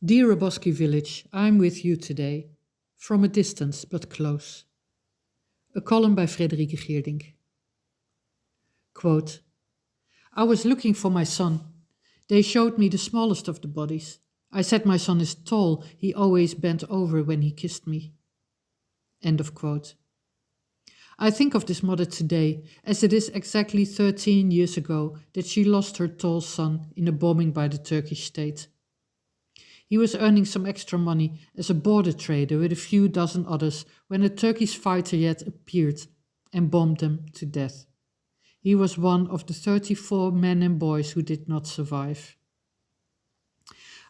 Dear Roboskî village, I'm with you today, from a distance but close. A column by Fréderike Geerdink. Quote, I was looking for my son. They showed me the smallest of the bodies. I said my son is tall, he always bent over when he kissed me. End of quote. I think of this mother today, as it is exactly 13 years ago that she lost her tall son in a bombing by the Turkish state. He was earning some extra money as a border trader with a few dozen others when a Turkish fighter jet appeared and bombed them to death. He was one of the 34 men and boys who did not survive.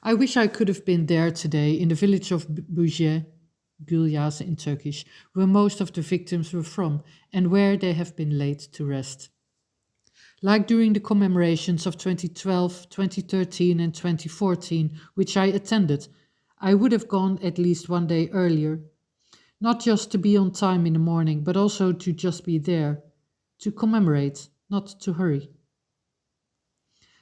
I wish I could have been there today in the village of Buje, Gülyaz in Turkish, where most of the victims were from and where they have been laid to rest. Like during the commemorations of 2012, 2013 and 2014, which I attended, I would have gone at least one day earlier, not just to be on time in the morning, but also to just be there, to commemorate, not to hurry.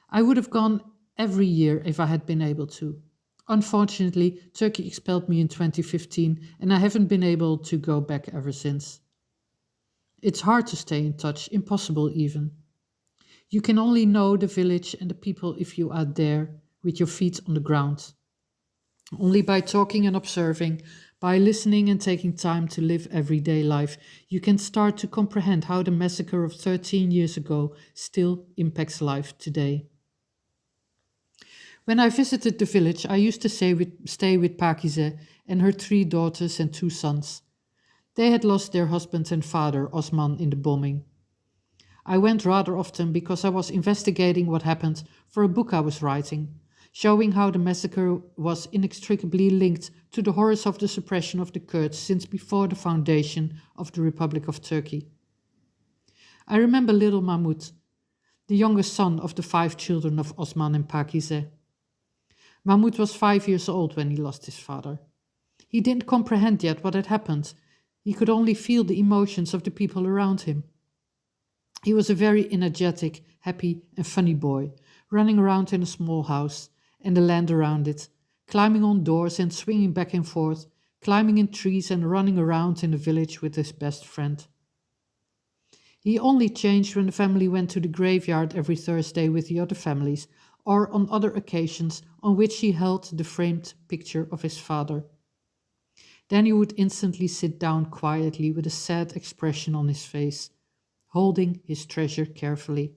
I would have gone every year if I had been able to. Unfortunately, Turkey expelled me in 2015 and I haven't been able to go back ever since. It's hard to stay in touch, impossible even. You can only know the village and the people if you are there with your feet on the ground. Only by talking and observing, by listening and taking time to live everyday life, you can start to comprehend how the massacre of 13 years ago still impacts life today. When I visited the village, I used to stay with Pakize and her 3 daughters and 2 sons. They had lost their husband and father, Osman, in the bombing. I went rather often because I was investigating what happened for a book I was writing, showing how the massacre was inextricably linked to the horrors of the suppression of the Kurds since before the foundation of the Republic of Turkey. I remember little Mahmud, the youngest son of the 5 children of Osman and Pakize. Mahmud was 5 years old when he lost his father. He didn't comprehend yet what had happened. He could only feel the emotions of the people around him. He was a very energetic, happy and funny boy, running around in a small house and the land around it, climbing on doors and swinging back and forth, climbing in trees and running around in the village with his best friend. He only changed when the family went to the graveyard every Thursday with the other families, or on other occasions on which he held the framed picture of his father. Then he would instantly sit down quietly with a sad expression on his face, holding his treasure carefully.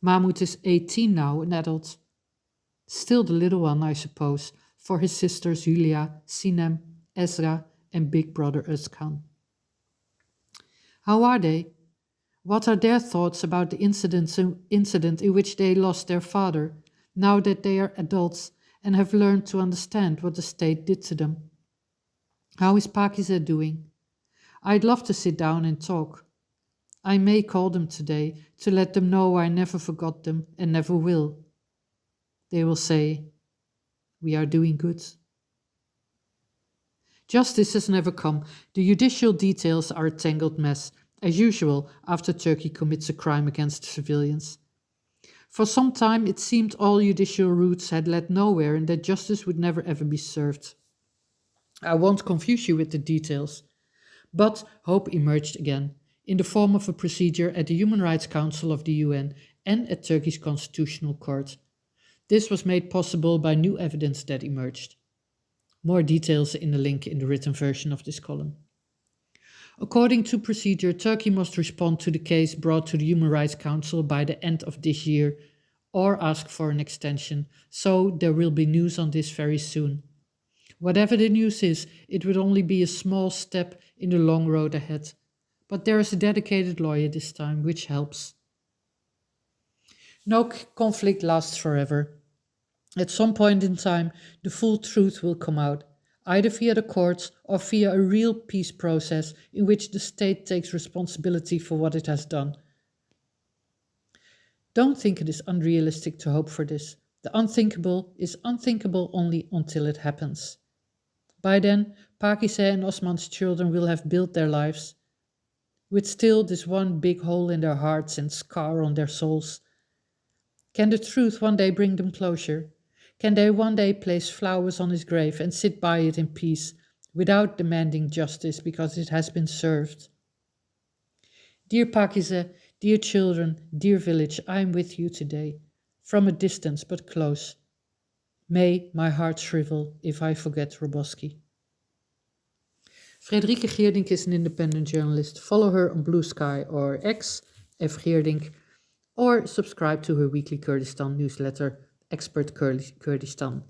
Mahmud is 18 now, an adult. Still the little one, I suppose, for his sisters Julia, Sinem, Ezra and big brother Özkan. How are they? What are their thoughts about the incident in which they lost their father, now that they are adults and have learned to understand what the state did to them? How is Pakize doing? I'd love to sit down and talk. I may call them today to let them know I never forgot them and never will. They will say, we are doing good. Justice has never come. The judicial details are a tangled mess, as usual after Turkey commits a crime against civilians. For some time it seemed all judicial routes had led nowhere and that justice would never ever be served. I won't confuse you with the details, but hope emerged again, in the form of a procedure at the Human Rights Council of the UN and at Turkey's Constitutional Court. This was made possible by new evidence that emerged. More details in the link in the written version of this column. According to procedure, Turkey must respond to the case brought to the Human Rights Council by the end of this year or ask for an extension, so there will be news on this very soon. Whatever the news is, it would only be a small step in the long road ahead. But there is a dedicated lawyer this time, which helps. No conflict lasts forever. At some point in time, the full truth will come out, either via the courts or via a real peace process in which the state takes responsibility for what it has done. Don't think it is unrealistic to hope for this. The unthinkable is unthinkable only until it happens. By then, Pakize and Osman's children will have built their lives, with still this one big hole in their hearts and scar on their souls. Can the truth one day bring them closure? Can they one day place flowers on his grave and sit by it in peace without demanding justice because it has been served? Dear Pakize, dear children, dear village, I am with you today, from a distance but close. May my heart shrivel if I forget Roboskî. Fréderike Geerdink is an independent journalist. Follow her on Blue Sky or X, F. Geerdink, or subscribe to her weekly Kurdistan newsletter, Expert Kurdistan.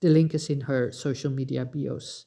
The link is in her social media bios.